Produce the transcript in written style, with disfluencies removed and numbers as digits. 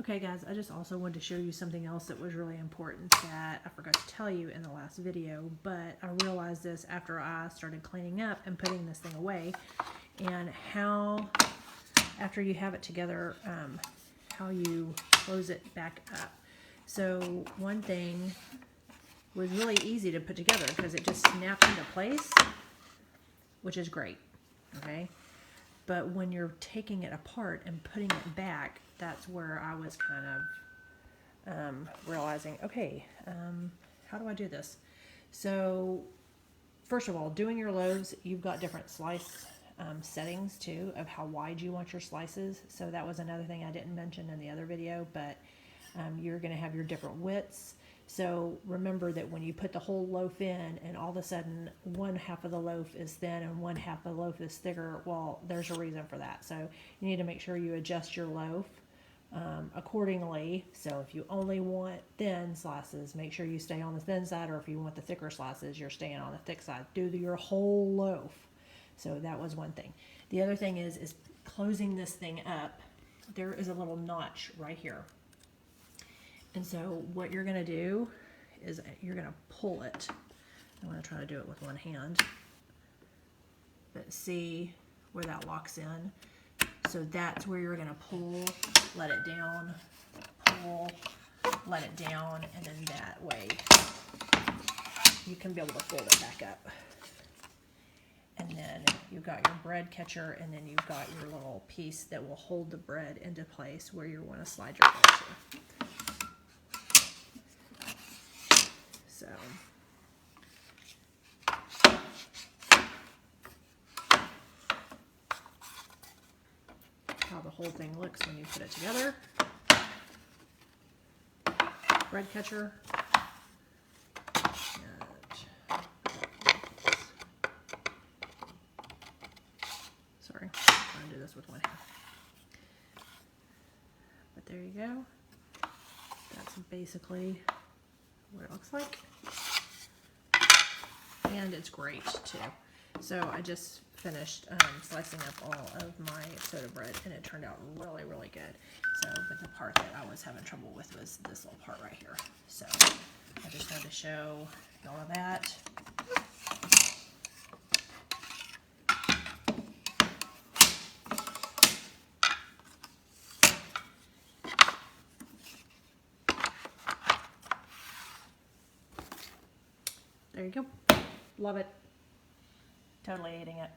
Okay guys, I just also wanted to show you something else that was really important that I forgot to tell you in the last video, but I realized this after I started cleaning up and putting this thing away, and how after you have it together, how you close it back up. So one thing was really easy to put together because it just snapped into place, which is great, okay? But when you're taking it apart and putting it back, that's where I was kind of realizing, okay, how do I do this? So first of all, doing your loaves, you've got different slice settings too of how wide you want your slices. So that was another thing I didn't mention in the other video, but you're going to have your different widths. So remember that when you put the whole loaf in and all of a sudden one half of the loaf is thin and one half of the loaf is thicker, well, there's a reason for that. So you need to make sure you adjust your loaf accordingly. So if you only want thin slices, make sure you stay on the thin side, or if you want the thicker slices, you're staying on the thick side. Do your whole loaf. So that was one thing. The other thing is closing this thing up. There is a little notch right here. And so what you're going to do is you're going to pull it. I'm going to try to do it with one hand. But see where that locks in? So that's where you're going to pull, let it down, pull, let it down, and then that way you can be able to fold it back up. And then you've got your bread catcher, and then you've got your little piece that will hold the bread into place where you want to slide your bread to. So how the whole thing looks when you put it together. Bread catcher. Sorry, I'm trying to do this with one hand. But there you go. That's basically what it looks like. And it's great too. So I just finished slicing up all of my soda bread, and it turned out really, really good. So, but the part that I was having trouble with was this little part right here. So I just wanted to show all of that. There you go. Love it. Totally eating it.